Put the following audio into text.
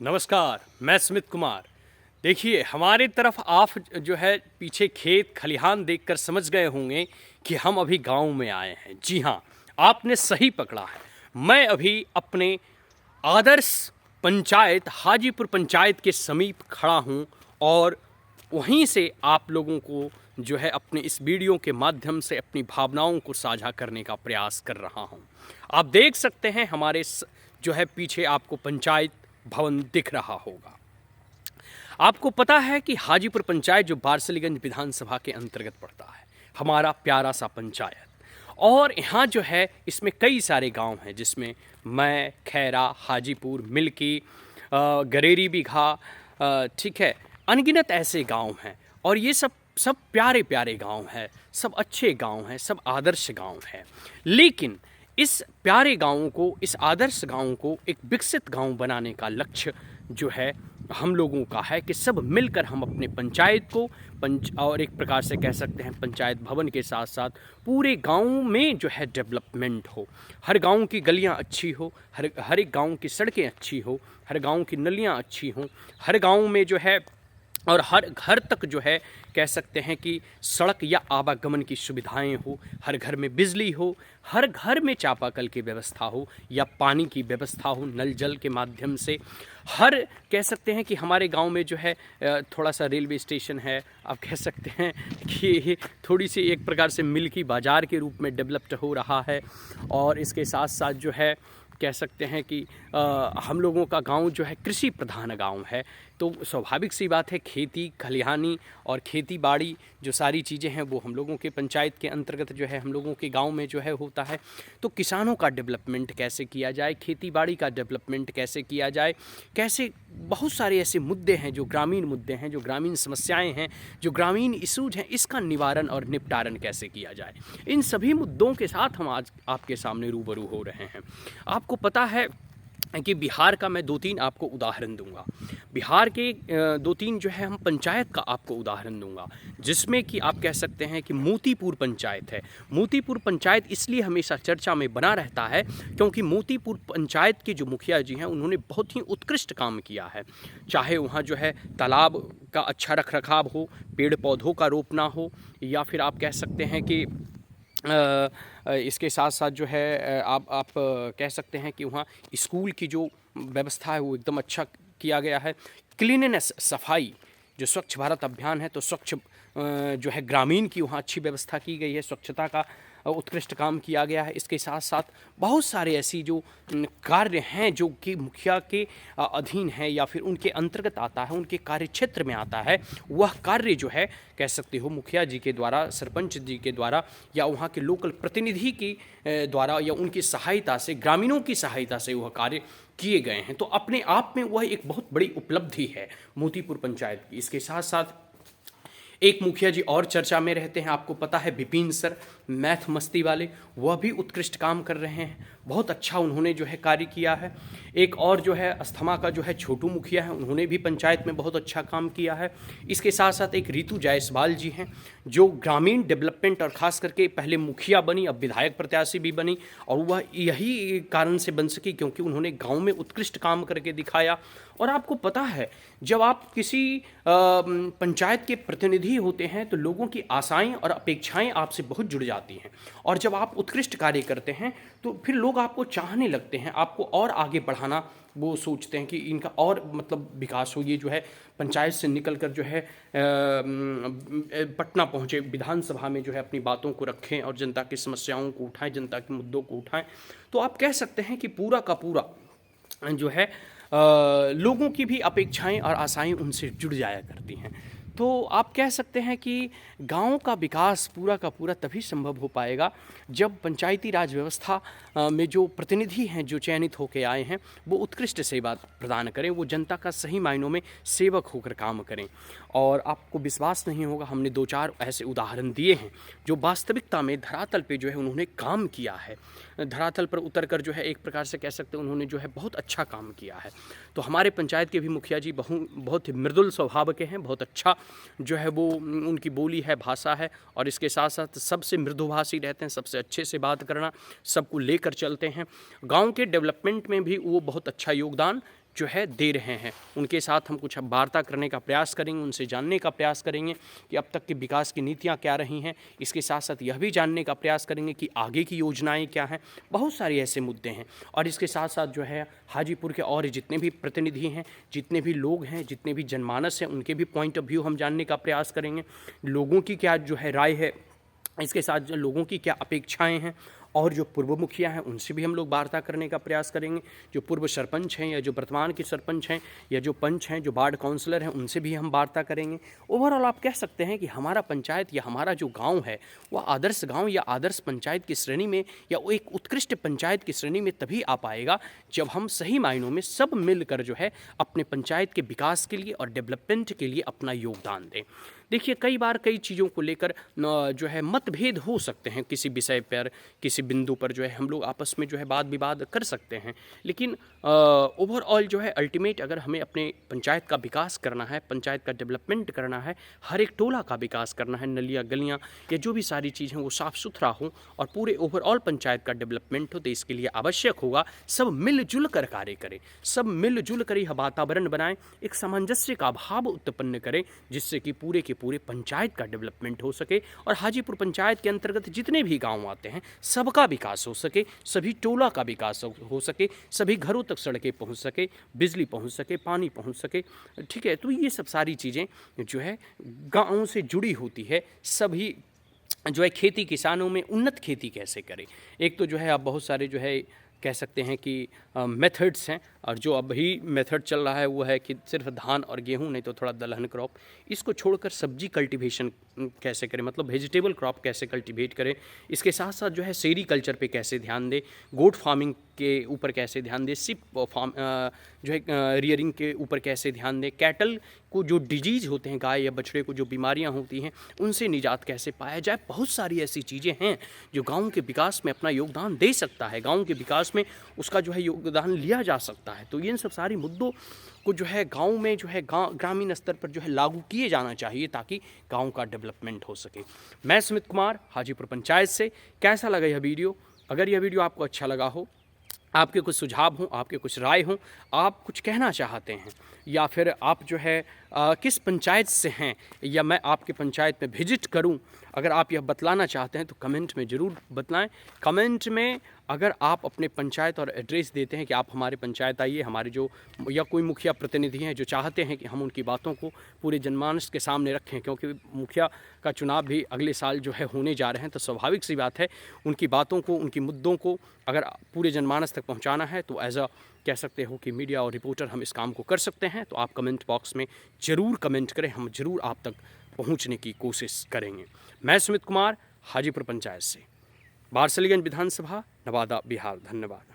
नमस्कार, मैं स्मित कुमार। देखिए, हमारे तरफ आप जो है पीछे खेत खलिहान देखकर समझ गए होंगे कि हम अभी गांव में आए हैं। जी हाँ, आपने सही पकड़ा है। मैं अभी अपने आदर्श पंचायत हाजीपुर पंचायत के समीप खड़ा हूं और वहीं से आप लोगों को जो है अपने इस वीडियो के माध्यम से अपनी भावनाओं को साझा करने का प्रयास कर रहा हूं। आप देख सकते हैं हमारे जो है पीछे आपको पंचायत भवन दिख रहा होगा। आपको पता है कि हाजीपुर पंचायत जो बारसलीगंज विधानसभा के अंतर्गत पड़ता है, हमारा प्यारा सा पंचायत। और यहाँ जो है इसमें कई सारे गांव हैं, जिसमें मैं, खैरा, हाजीपुर, मिल्की, गरेरी बिघा, ठीक है, अनगिनत ऐसे गांव हैं। और ये सब प्यारे प्यारे गांव हैं, सब अच्छे गांव हैं, सब आदर्श गांव हैं। लेकिन इस प्यारे गाँव को, इस आदर्श गाँव को एक विकसित गाँव बनाने का लक्ष्य जो है हम लोगों का है कि सब मिलकर हम अपने पंचायत को और एक प्रकार से कह सकते हैं पंचायत भवन के साथ साथ पूरे गांव में जो है डेवलपमेंट हो। हर गांव की गलियां अच्छी हो, हर एक गांव की सड़कें अच्छी हो, हर गांव की नलियां अच्छी हों, हर गांव में जो है और हर घर तक जो है कह सकते हैं कि सड़क या आवागमन की सुविधाएं हो, हर घर में बिजली हो, हर घर में चापाकल की व्यवस्था हो या पानी की व्यवस्था हो नल जल के माध्यम से। हर कह सकते हैं कि हमारे गांव में जो है थोड़ा सा रेलवे स्टेशन है, आप कह सकते हैं कि थोड़ी सी एक प्रकार से मिल्की बाज़ार के रूप में डेवलप्ड हो रहा है। और इसके साथ साथ जो है कह सकते हैं कि हम लोगों का गांव जो है कृषि प्रधान गांव है, तो स्वाभाविक सी बात है खेती खलिहानी और खेती बाड़ी जो सारी चीज़ें हैं वो हम लोगों के पंचायत के अंतर्गत जो है हम लोगों के गांव में जो है होता है। तो किसानों का डेवलपमेंट कैसे किया जाए, खेती बाड़ी का डेवलपमेंट कैसे किया जाए, कैसे बहुत सारे ऐसे मुद्दे हैं जो ग्रामीण मुद्दे हैं, जो ग्रामीण समस्याएं हैं, जो ग्रामीण इशूज हैं, इसका निवारण और निपटारण कैसे किया जाए। इन सभी मुद्दों के साथ हम आज आपके सामने रूबरू हो रहे हैं। आपको पता है कि बिहार का मैं 2-3 आपको उदाहरण दूंगा। बिहार के 2-3 जो है हम पंचायत का आपको उदाहरण दूंगा, जिसमें कि आप कह सकते हैं कि मोतीपुर पंचायत है। मोतीपुर पंचायत इसलिए हमेशा चर्चा में बना रहता है क्योंकि मोतीपुर पंचायत के जो मुखिया जी हैं उन्होंने बहुत ही उत्कृष्ट काम किया है। चाहे वहाँ जो है तालाब का अच्छा रख रखाव हो, पेड़ पौधों का रोपना हो, या फिर आप कह सकते हैं कि इसके साथ साथ जो है आप कह सकते हैं कि वहाँ स्कूल की जो व्यवस्था है वो एकदम अच्छा किया गया है। क्लीननेस, सफाई, जो स्वच्छ भारत अभियान है, तो स्वच्छ जो है ग्रामीण की वहाँ अच्छी व्यवस्था की गई है, स्वच्छता का उत्कृष्ट काम किया गया है। इसके साथ साथ बहुत सारे ऐसी जो कार्य हैं जो कि मुखिया के अधीन है या फिर उनके अंतर्गत आता है, उनके कार्य क्षेत्र में आता है, वह कार्य जो है कह सकते हो मुखिया जी के द्वारा, सरपंच जी के द्वारा या वहाँ के लोकल प्रतिनिधि की द्वारा या उनकी सहायता से, ग्रामीणों की सहायता से वह कार्य किए गए हैं। तो अपने आप में वह एक बहुत बड़ी उपलब्धि है मोतीपुर पंचायत की। इसके साथ साथ एक मुखिया जी और चर्चा में रहते हैं, आपको पता है विपिन सर, मैथ मस्ती वाले, वह भी उत्कृष्ट काम कर रहे हैं, बहुत अच्छा उन्होंने जो है कार्य किया है। एक और जो है अस्थमा का जो है छोटू मुखिया है, उन्होंने भी पंचायत में बहुत अच्छा काम किया है। इसके साथ साथ एक रितु जायसवाल जी हैं जो ग्रामीण डेवलपमेंट और ख़ास करके पहले मुखिया बनी, अब विधायक प्रत्याशी भी बनी, और वह यही कारण से बन सकी क्योंकि उन्होंने गाँव में उत्कृष्ट काम करके दिखाया। और आपको पता है जब आप किसी पंचायत के प्रतिनिधि होते हैं तो लोगों की आशाएं और अपेक्षाएं आपसे बहुत जुड़ जाती हैं, और जब आप उत्कृष्ट कार्य करते हैं तो फिर लोग आपको चाहने लगते हैं, आपको और आगे बढ़ाना वो सोचते हैं कि इनका और मतलब विकास हो। ये जो है पंचायत से निकलकर जो है पटना पहुँचे, विधानसभा में जो है अपनी बातों को रखें और जनता की समस्याओं को उठाएं, जनता के मुद्दों को उठाएं। तो आप कह सकते हैं कि पूरा का पूरा जो है लोगों की भी अपेक्षाएं और आशाएं उनसे जुड़ जाया करती हैं। तो आप कह सकते हैं कि गाँव का विकास पूरा का पूरा तभी संभव हो पाएगा जब पंचायती राज व्यवस्था में जो प्रतिनिधि हैं जो चयनित होकर आए हैं वो उत्कृष्ट सेवा प्रदान करें, वो जनता का सही मायनों में सेवक होकर काम करें। और आपको विश्वास नहीं होगा, हमने 2-4 ऐसे उदाहरण दिए हैं जो वास्तविकता में धरातल पे जो है उन्होंने काम किया है, धरातल पर उतरकर जो है एक प्रकार से कह सकते हैं उन्होंने जो है बहुत अच्छा काम किया है। तो हमारे पंचायत के भी मुखिया जी बहुत ही मृदुल स्वभाव के हैं, बहुत अच्छा जो है वो उनकी बोली है, भाषा है, और इसके साथ साथ सबसे मृदुभाषी रहते हैं, सबसे अच्छे से बात करना, सबको लेकर चलते हैं। गांव के डेवलपमेंट में भी वो बहुत अच्छा योगदान जो है दे रहे हैं। उनके साथ हम कुछ वार्ता करने का प्रयास करेंगे, उनसे जानने का प्रयास करेंगे कि अब तक के विकास की नीतियाँ क्या रही हैं। इसके साथ साथ यह भी जानने का प्रयास करेंगे कि आगे की योजनाएँ क्या हैं। बहुत सारे ऐसे मुद्दे हैं। और इसके साथ साथ जो है हाजीपुर के और जितने भी प्रतिनिधि हैं, जितने भी लोग हैं, जितने भी जनमानस हैं, उनके भी पॉइंट ऑफ व्यू हम जानने का प्रयास करेंगे। लोगों की क्या जो है राय है, इसके साथ जो लोगों की क्या अपेक्षाएं हैं, और जो पूर्व मुखिया हैं उनसे भी हम लोग वार्ता करने का प्रयास करेंगे। जो पूर्व सरपंच हैं या जो वर्तमान के सरपंच हैं या जो पंच हैं, जो वार्ड काउंसलर हैं, उनसे भी हम वार्ता करेंगे। ओवरऑल आप कह सकते हैं कि हमारा पंचायत या हमारा जो गांव है वह आदर्श गांव या आदर्श पंचायत की श्रेणी में या वो एक उत्कृष्ट पंचायत की श्रेणी में तभी आ पाएगा जब हम सही मायनों में सब मिलकर जो है अपने पंचायत के विकास के लिए और डेवलपमेंट के लिए अपना योगदान दें। देखिए, कई बार कई चीज़ों को लेकर जो है मतभेद हो सकते हैं, किसी विषय पर, किसी बिंदु पर जो है हम लोग आपस में जो है वाद विवाद कर सकते हैं, लेकिन ओवरऑल जो है अल्टीमेट अगर हमें अपने पंचायत का विकास करना है, पंचायत का डेवलपमेंट करना है, हर एक टोला का विकास करना है, नलियाँ गलियाँ या जो भी सारी चीज़ें वो साफ़ सुथरा हो और पूरे ओवरऑल पंचायत का डेवलपमेंट हो, तो इसके लिए आवश्यक होगा सब मिलजुल कर कार्य करें, सब मिलजुल कर यह वातावरण बनाएं, एक सामंजस्य का भाव उत्पन्न करें, जिससे कि पूरे के पूरे पंचायत का डेवलपमेंट हो सके और हाजीपुर पंचायत के अंतर्गत जितने भी गांव आते हैं सबका विकास हो सके, सभी टोला का विकास हो सके, सभी घरों तक सड़कें पहुंच सके, बिजली पहुंच सके, पानी पहुंच सके। ठीक है, तो ये सब सारी चीज़ें जो है गाँवों से जुड़ी होती है। सभी जो है खेती किसानों में उन्नत खेती कैसे करें। एक तो जो है अब बहुत सारे जो है कह सकते हैं कि मेथड्स हैं, और जो अभी मेथड चल रहा है वो है कि सिर्फ धान और गेहूं, नहीं तो थोड़ा दलहन क्रॉप, इसको छोड़कर सब्जी कल्टीवेशन कैसे करें, मतलब वेजिटेबल क्रॉप कैसे कल्टीवेट करें। इसके साथ साथ जो है सेरीकल्चर पे कैसे ध्यान दें, गोट फार्मिंग के ऊपर कैसे ध्यान दें, सिप फार्म जो है रियरिंग के ऊपर कैसे ध्यान दें, कैटल को जो डिजीज़ होते हैं, गाय या बछड़े को जो बीमारियां होती हैं उनसे निजात कैसे पाया जाए। बहुत सारी ऐसी चीज़ें हैं जो गाँव के विकास में अपना योगदान दे सकता है, गाँव के विकास में उसका जो है योगदान लिया जा सकता है। तो इन सब सारी मुद्दों को जो है गांव में जो है ग्रामीण स्तर पर जो है लागू किए जाना चाहिए ताकि गांव का डेवलपमेंट हो सके। मैं सुमित कुमार, हाजीपुर पंचायत से। कैसा लगा यह वीडियो? अगर यह वीडियो आपको अच्छा लगा हो, आपके कुछ सुझाव हों, आपके कुछ राय हों, आप कुछ कहना चाहते हैं, या फिर आप जो है किस पंचायत से हैं या मैं आपके पंचायत में विजिट करूं, अगर आप यह बतलाना चाहते हैं तो कमेंट में ज़रूर बतलाएं। कमेंट में अगर आप अपने पंचायत और एड्रेस देते हैं कि आप हमारे पंचायत आइए, हमारे जो या कोई मुखिया प्रतिनिधि हैं जो चाहते हैं कि हम उनकी बातों को पूरे जनमानस के सामने रखें, क्योंकि मुखिया का चुनाव भी अगले साल जो है होने जा रहे हैं, तो स्वाभाविक सी बात है उनकी बातों को, उनकी मुद्दों को अगर पूरे जनमानस तक पहुंचाना है तो एज अ कह सकते हो कि मीडिया और रिपोर्टर हम इस काम को कर सकते हैं। तो आप कमेंट बॉक्स में ज़रूर कमेंट करें, हम ज़रूर आप तक पहुंचने की कोशिश करेंगे। मैं सुमित कुमार, हाजीपुर पंचायत से, बारसलीगंज विधानसभा, नवादा, बिहार। धन्यवाद।